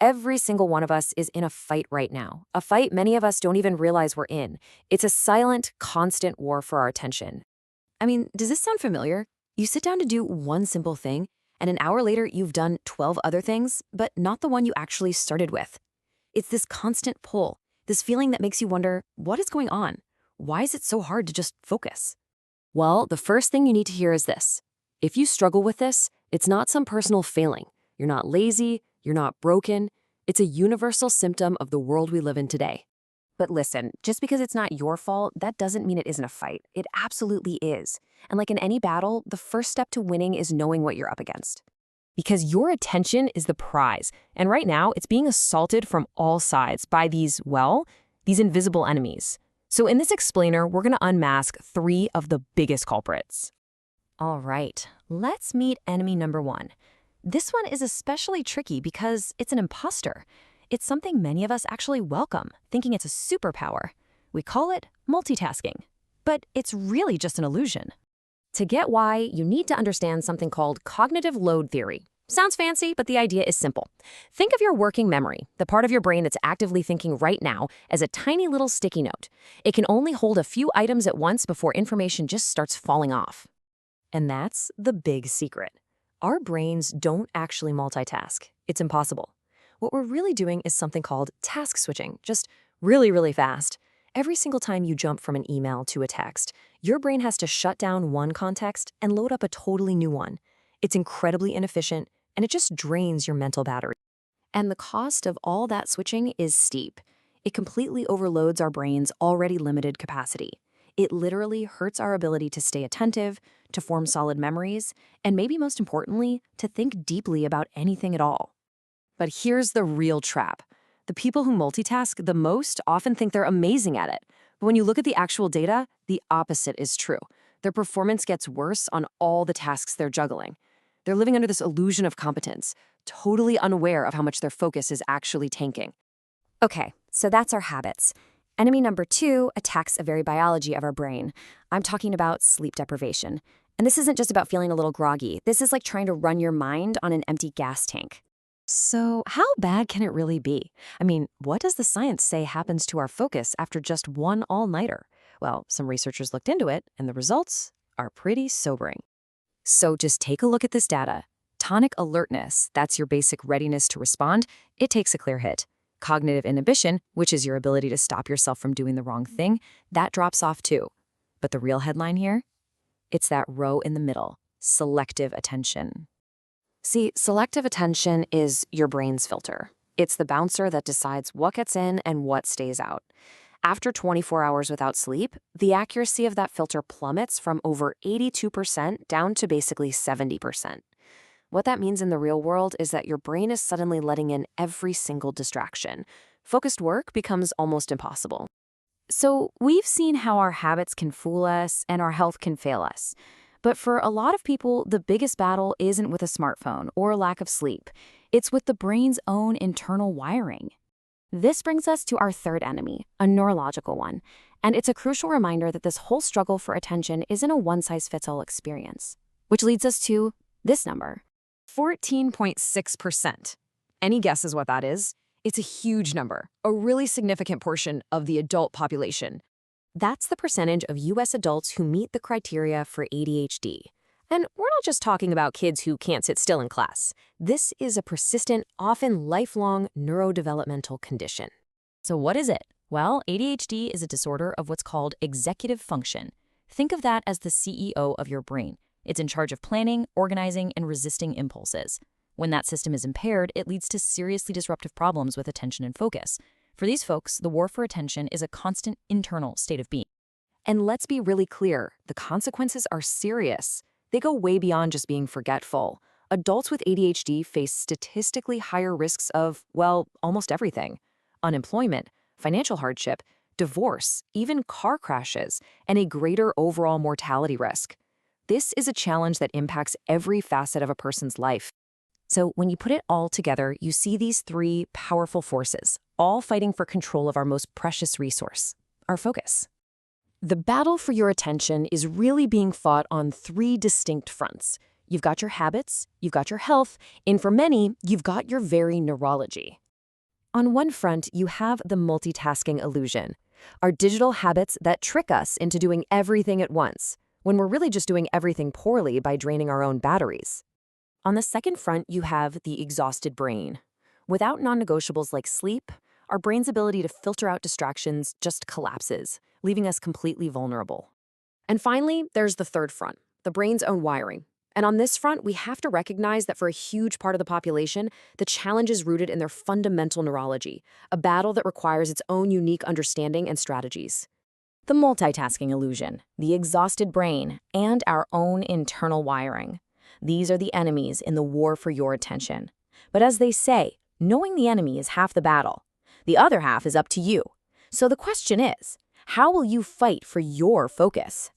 Every single one of us is in a fight right now, a fight many of us don't even realize we're in. It's a silent, constant war for our attention. I mean, does this sound familiar? You sit down to do one simple thing, and an hour later, you've done 12 other things, but not the one you actually started with. It's this constant pull, this feeling that makes you wonder, what is going on? Why is it so hard to just focus? Well, the first thing you need to hear is this. If you struggle with this, it's not some personal failing. You're not lazy, you're not broken. It's a universal symptom of the world we live in today. But listen, just because it's not your fault, that doesn't mean it isn't a fight. It absolutely is. And like in any battle, the first step to winning is knowing what you're up against. Because your attention is the prize. And right now, it's being assaulted from all sides by these invisible enemies. So in this explainer, we're going to unmask 3 of the biggest culprits. All right, let's meet enemy number 1. This one is especially tricky because it's an imposter. It's something many of us actually welcome, thinking it's a superpower. We call it multitasking. But it's really just an illusion. To get why, you need to understand something called cognitive load theory. Sounds fancy, but the idea is simple. Think of your working memory, the part of your brain that's actively thinking right now, as a tiny little sticky note. It can only hold a few items at once before information just starts falling off. And that's the big secret. Our brains don't actually multitask. It's impossible. What we're really doing is something called task switching, just really, really fast. Every single time you jump from an email to a text, your brain has to shut down one context and load up a totally new one. It's incredibly inefficient, and it just drains your mental battery. And the cost of all that switching is steep. It completely overloads our brain's already limited capacity. It literally hurts our ability to stay attentive, to form solid memories, and maybe most importantly, to think deeply about anything at all. But here's the real trap. The people who multitask the most often think they're amazing at it. But when you look at the actual data, the opposite is true. Their performance gets worse on all the tasks they're juggling. They're living under this illusion of competence, totally unaware of how much their focus is actually tanking. Okay, so that's our habits. Enemy number 2 attacks a very biology of our brain. I'm talking about sleep deprivation. And this isn't just about feeling a little groggy. This is like trying to run your mind on an empty gas tank. So how bad can it really be? I mean, what does the science say happens to our focus after just one all-nighter? Well, some researchers looked into it, and the results are pretty sobering. So just take a look at this data. Tonic alertness, that's your basic readiness to respond, it takes a clear hit. Cognitive inhibition, which is your ability to stop yourself from doing the wrong thing, that drops off too. But the real headline here? It's that row in the middle, selective attention. See, selective attention is your brain's filter. It's the bouncer that decides what gets in and what stays out. After 24 hours without sleep, the accuracy of that filter plummets from over 82% down to basically 70%. What that means in the real world is that your brain is suddenly letting in every single distraction. Focused work becomes almost impossible. So we've seen how our habits can fool us and our health can fail us. But for a lot of people, the biggest battle isn't with a smartphone or a lack of sleep. It's with the brain's own internal wiring. This brings us to our third enemy, a neurological one. And it's a crucial reminder that this whole struggle for attention isn't a one-size-fits-all experience. Which leads us to this number. 14.6%. Any guesses what that is? It's a huge number, a really significant portion of the adult population. That's the percentage of U.S. adults who meet the criteria for ADHD. And we're not just talking about kids who can't sit still in class. This is a persistent, often lifelong neurodevelopmental condition. So what is it? Well, ADHD is a disorder of what's called executive function. Think of that as the CEO of your brain. It's in charge of planning, organizing, and resisting impulses. When that system is impaired, it leads to seriously disruptive problems with attention and focus. For these folks, the war for attention is a constant internal state of being. And let's be really clear, the consequences are serious. They go way beyond just being forgetful. Adults with ADHD face statistically higher risks of, well, almost everything. Unemployment, financial hardship, divorce, even car crashes, and a greater overall mortality risk. This is a challenge that impacts every facet of a person's life. So when you put it all together, you see these 3 powerful forces, all fighting for control of our most precious resource, our focus. The battle for your attention is really being fought on 3 distinct fronts. You've got your habits, you've got your health, and for many, you've got your very neurology. On one front, you have the multitasking illusion, our digital habits that trick us into doing everything at once, when we're really just doing everything poorly by draining our own batteries. On the second front, you have the exhausted brain. Without non-negotiables like sleep, our brain's ability to filter out distractions just collapses, leaving us completely vulnerable. And finally, there's the third front, the brain's own wiring. And on this front, we have to recognize that for a huge part of the population, the challenge is rooted in their fundamental neurology, a battle that requires its own unique understanding and strategies. The multitasking illusion, the exhausted brain, and our own internal wiring. These are the enemies in the war for your attention. But as they say, knowing the enemy is half the battle. The other half is up to you. So the question is, how will you fight for your focus?